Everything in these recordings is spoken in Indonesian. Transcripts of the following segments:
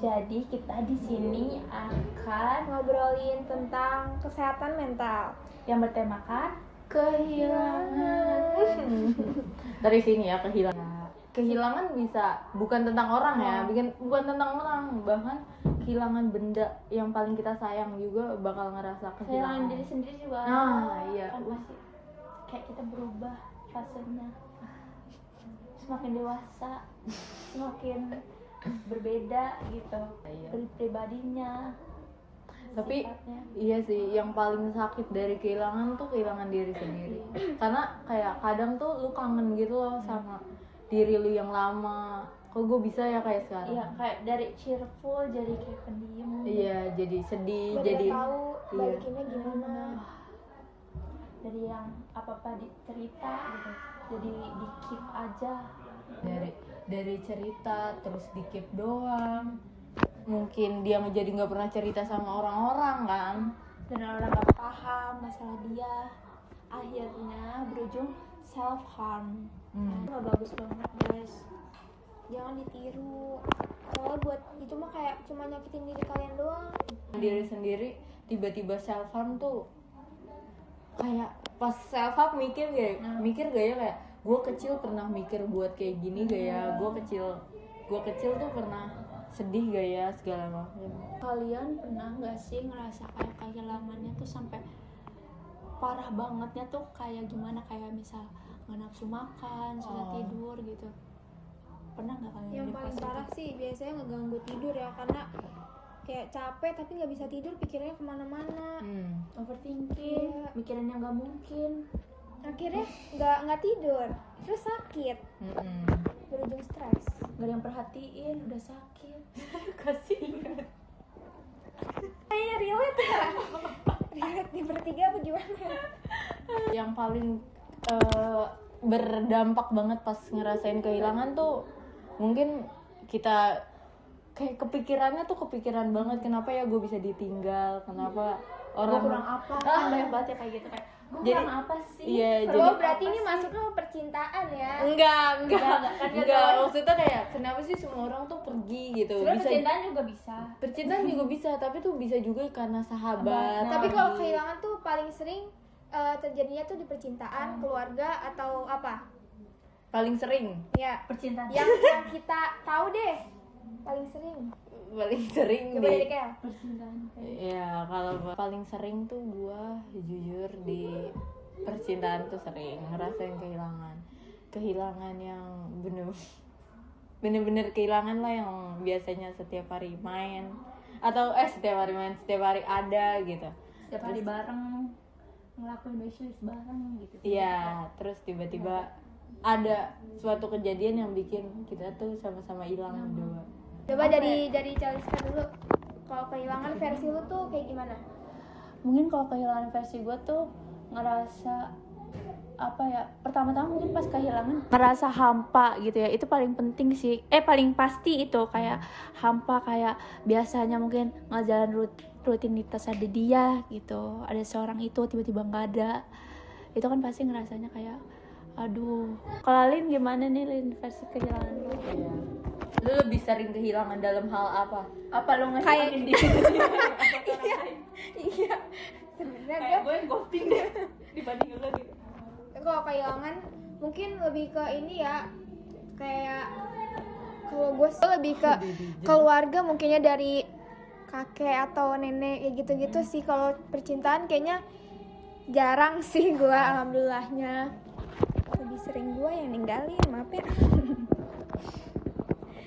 Jadi kita di sini akan ngobrolin tentang kesehatan mental yang bertemakan kehilangan. Dari sini ya, kehilangan. Kehilangan bisa bukan tentang orang ya, bukan tentang orang, bahkan kehilangan benda yang paling kita sayang juga bakal ngerasa kehilangan. kehilangan diri sendiri juga. Nah, iya. Kan pasti kayak kita berubah fasenya, semakin dewasa, semakin berbeda gitu, Iya. pribadinya. Tapi sifatnya. iya sih, yang paling sakit dari kehilangan tuh kehilangan diri sendiri. Karena kayak kadang tuh lu kangen gitu loh sama diri lu yang lama. Kok gue bisa ya kayak sekarang? Iya, kayak dari cheerful jadi kayak pendiam. Iya, jadi sedih, Gak jadi tahu iya. balikinnya gimana. Dari yang apa-apa cerita gitu, jadi di keep aja. dari cerita terus di keep doang. Mungkin dia jadi nggak pernah cerita sama orang-orang kan. Dan orang gak paham masalah dia, akhirnya berujung self harm. Gak bagus banget guys, jangan ditiru. Soalnya buat itu mah kayak cuma nyakitin diri kalian doang. Diri sendiri tiba-tiba self harm tuh kayak pas self harm mikir gak ya kayak gue kecil pernah mikir buat kayak gini gak ya, gue kecil tuh pernah sedih gak ya, segala macam. Kalian pernah gak sih ngerasa kayak kehilangannya tuh sampai parah bangetnya tuh kayak gimana, kayak misal nggak nafsu makan, susah tidur gitu? Pernah nggak kalian? Yang paling parah sih biasanya ngeganggu tidur ya, karena kayak capek tapi nggak bisa tidur, pikirannya kemana-mana. Overthinking, Iya. mikirin yang nggak mungkin. Akhirnya nggak tidur, terus sakit, berujung stres. Gak ada yang perhatiin, udah sakit. Kasihan. Kayaknya relate ya. Relate di bertiga apa gimana? Yang paling berdampak banget pas ngerasain kehilangan tuh mungkin kita kayak kepikiran banget, kenapa ya gue bisa ditinggal, kenapa orang Gue kurang apa? Kan banyak banget ya kayak gitu, kayak gue kurang apa sih? Iya, Oh berarti ini masuknya ke percintaan ya? enggak kan enggak maksudnya kayak kenapa sih semua orang tuh pergi gitu. Sebenarnya Bisa percintaan juga bisa. percintaan juga bisa, tapi tuh bisa juga karena sahabat. Tapi kalau kehilangan tuh paling sering terjadinya tuh di percintaan, keluarga, atau apa? paling sering Ya, Percintaan. yang kita tahu deh paling sering. ya? Coba dari Kel. Percintaan. ya kalau paling sering tuh gua jujur di percintaan tuh sering ngerasain kehilangan yang bener-bener kehilangan lah, yang biasanya setiap hari main atau setiap hari ada gitu. Setiap hari bareng, ngelakuin wishlist bareng gitu. Iya, terus tiba-tiba ada suatu kejadian yang bikin kita tuh sama-sama hilang berdua. Coba dari Chalista dulu. Kalau kehilangan versi lu tuh kayak gimana? Mungkin kalau kehilangan versi gue tuh ngerasa apa ya, pertama-tama mungkin pas kehilangan ngerasa hampa gitu ya, itu paling penting sih, paling pasti itu kayak hampa, kayak biasanya mungkin ngejalan rutinitas ada dia gitu, ada seorang itu tiba-tiba nggak ada, itu kan pasti ngerasanya kayak aduh. Kalau Lin gimana nih Lin, versi kehilangan lu? Iya. Lu lebih sering kehilangan dalam hal apa? Apa lu Kayak- ngehilangin diri? Iya. Sebenarnya Kayak gue yang ghosting deh dibanding lu gitu. kalau kehilangan mungkin lebih ke ini ya, kayak kalau gue sih lebih ke keluarga, mungkinnya dari kakek atau nenek kayak gitu-gitu sih. Kalau percintaan kayaknya jarang sih gue, alhamdulillahnya. Lebih sering gue yang ninggalin, maaf ya.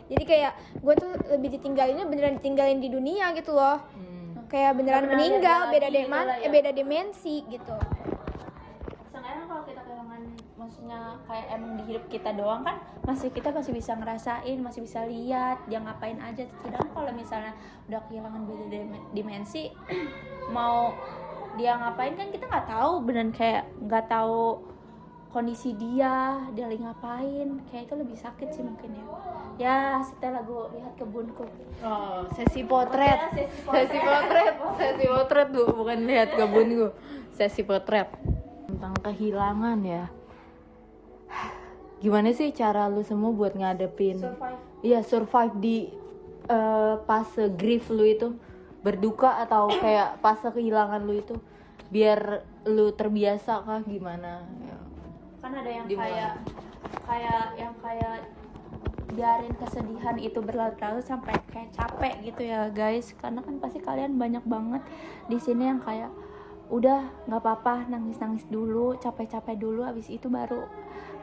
Jadi kayak gue tuh lebih ditinggalinnya beneran ditinggalin di dunia gitu loh. Kayak beneran Nggak pernah meninggal, ada beda lagi gitu lah ya. beda dimensi gitu. Seenggaknya kalau kita kehilangan, maksudnya kayak emang di hidup kita doang kan, kita masih bisa ngerasain, masih bisa lihat dia ngapain aja. Sedangkan kalau misalnya udah kehilangan beda dimensi, mau dia ngapain kan kita nggak tahu, beneran kayak nggak tahu kondisi dia lagi ngapain. Kayak itu lebih sakit sih mungkin ya. Ya setelah gue lihat kebunku. Oh, sesi potret lu, bukan lihat kebun gue. Sesi potret tentang kehilangan ya. Gimana sih cara lu semua buat ngadepin? Survive. Iya, survive di fase grief lu itu, berduka atau kayak fase kehilangan lu itu, biar lu terbiasa kah gimana ya. Kan ada yang Gimana? kayak biarin kesedihan itu berlarut-larut sampai kayak capek gitu ya guys, karena kan pasti kalian banyak banget di sini yang kayak udah nggak apa-apa, nangis dulu, capek dulu, abis itu baru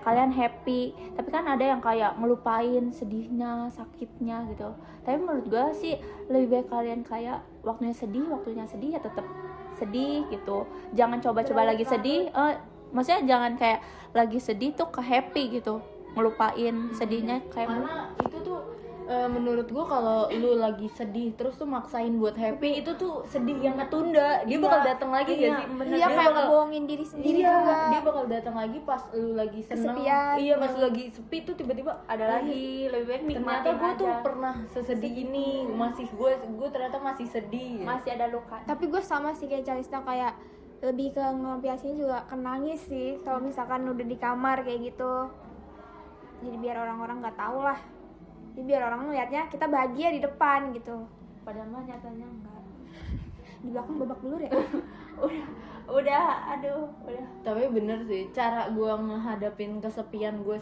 kalian happy. Tapi kan ada yang kayak ngelupain sedihnya, sakitnya gitu. Tapi menurut gue sih lebih baik kalian kayak waktunya sedih ya tetap sedih gitu. Jangan coba-coba lagi sedih, maksudnya jangan kayak lagi sedih tuh ke happy gitu, ngelupain sedihnya kayak Karena itu tuh menurut gua kalau lu lagi sedih terus tuh maksain buat happy, itu tuh sedih yang ketunda. Dia bakal datang lagi iya, gak sih? bener. Iya, Dia kayak bakal- ngebohongin diri sendiri iya, juga. dia bakal datang lagi pas lu lagi seneng. Kesepian. Iya, pas lu lagi sepi tuh tiba-tiba ada lagi. Lebih baik ternyata nikmatin gue tuh aja. pernah sesedih ini, masih gue ternyata masih sedih. Masih ada luka. Tapi gue sama sih kayak Calista, kayak lebih ke ngelampiasinnya juga ke nangis sih kalau misalkan udah di kamar kayak gitu. Jadi biar orang-orang nggak tahu lah. Jadi biar orang ngeliatnya kita bahagia di depan gitu. Padahal mah nyatanya enggak. Di belakang babak belur ya. udah aduh udah. Tapi bener sih, cara gue ngehadapin kesepian gue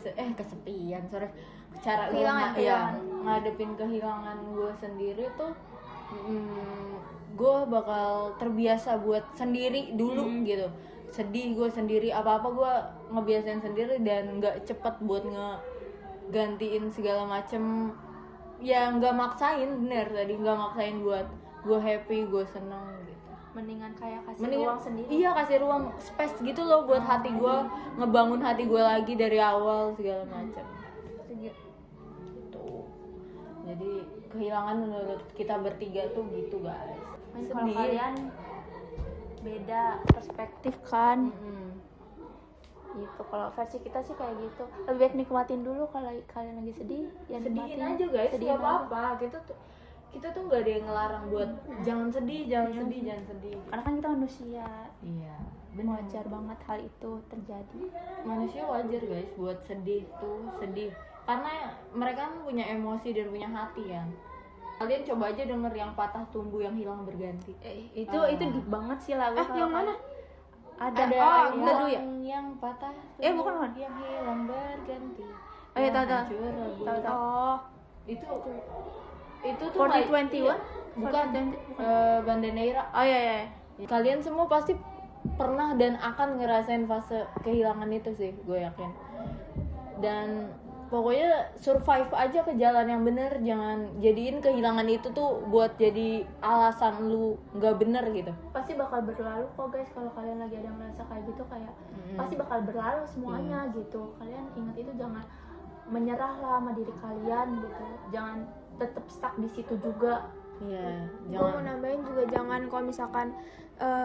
cara gue Kehilangan. ngadepin kehilangan gue sendiri tuh, gue bakal terbiasa buat sendiri dulu gitu. Sedih gue sendiri, apa-apa gue ngebiasain sendiri dan nggak cepet buat ngegantiin segala macem. Ya nggak maksain, bener tadi, nggak maksain buat gue happy, gue seneng gitu. Mendingan kayak kasih ruang sendiri. Iya, kasih ruang, space gitu loh buat hati gue, ngebangun hati gue lagi dari awal segala macam. Gitu. Jadi kehilangan menurut kita bertiga tuh gitu guys. Kalau kalian beda perspektif kan. Gitu. Kalau versi kita sih kayak gitu. Lebih baik nikmatin dulu kalau kalian lagi sedih, ya Sedihin nikmatin. aja guys, Sedihin nggak apa-apa. Kita tuh nggak ada yang ngelarang buat jangan sedih. Karena kan kita manusia. Iya, Wajar banget hal itu terjadi. manusia wajar guys buat sedih karena mereka kan punya emosi dan punya hati ya. Kalian coba aja denger yang patah tumbuh yang hilang berganti. Itu deep banget sih lagu. Yang mana? Ada yang patah bukan. yang hilang berganti. Oh iya, tahu. Hancur lagu. Tahu. Oh, Itu tuh 4021? bukan Bandaneira. Oh iya. Kalian semua pasti pernah dan akan ngerasain fase kehilangan itu sih, gue yakin. Dan pokoknya survive aja ke jalan yang bener, jangan jadiin kehilangan itu tuh buat jadi alasan lu nggak bener gitu. Pasti bakal berlalu kok guys. Kalau kalian lagi ada yang merasa kayak gitu, kayak pasti bakal berlalu semuanya gitu. Kalian ingat itu, jangan menyerah lah sama diri kalian gitu. Jangan tetap stuck di situ juga. Iya, gue mau nambahin juga, jangan kalau misalkan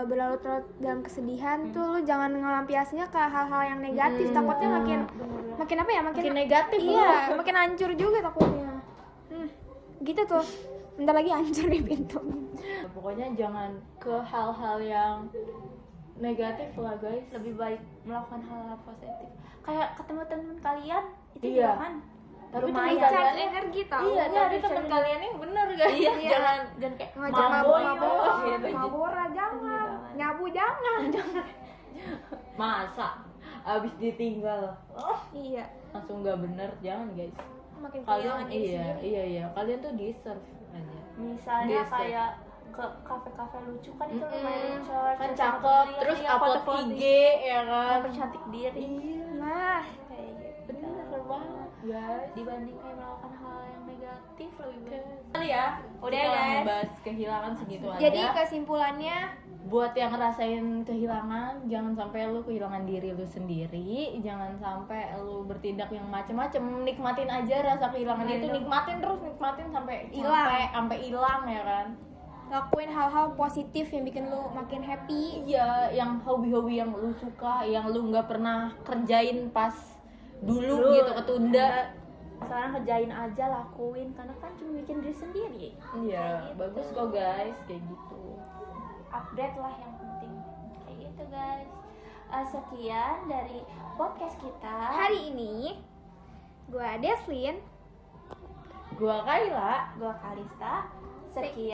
berlarut-larut dalam kesedihan tuh lu jangan ngelampiasnya ke hal-hal yang negatif. Takutnya makin apa ya, makin negatif. iya, makin hancur juga takutnya. Gitu tuh, bentar lagi hancur nih pintu. Pokoknya jangan ke hal-hal yang negatif lah guys. Lebih baik melakukan hal-hal positif. Kayak ketemu teman kalian itu Iya. juga kan. Tapi lumayan. teman Charge kalian energi tau. iya, tapi teman kalian yang bener guys. Iya. Jangan kayak ngajak mabok mabok, mabora jangan, nyabu jangan. masa abis ditinggal Iya, langsung nggak bener, jangan guys. makin Kalian kehilangan diri sendiri. iya kalian tuh deserve aja. Misalnya Desa. kayak ke kafe-kafe lucu kan, itu lumayan lucu Kan cakep, terus upload IG ya kan. cantik diri. Iya, Nah, Kayak gitu. bener banget guys. Dibanding kayak melakukan hal yang negatif lebih baik. Kali ya, Udah, kita guys. ngebahas kehilangan segitu aja. jadi kesimpulannya Buat yang ngerasain kehilangan, jangan sampai lu kehilangan diri lu sendiri, jangan sampai lu bertindak yang macem-macem. Nikmatin aja rasa kehilangan itu, nikmatin sampai hilang ya kan. lakuin hal-hal positif yang bikin lu makin happy. Iya, yang hobi-hobi yang lu suka, yang lu nggak pernah kerjain pas dulu gitu, ketunda. Sekarang kerjain aja, lakuin, karena kan cuma bikin diri sendiri. Iya, bagus kok guys, kayak gitu. Update lah yang penting. Kayak gitu guys. Sekian dari podcast kita Hari ini gua Deslin Gua Kayla. Gua Kalista. Sekian.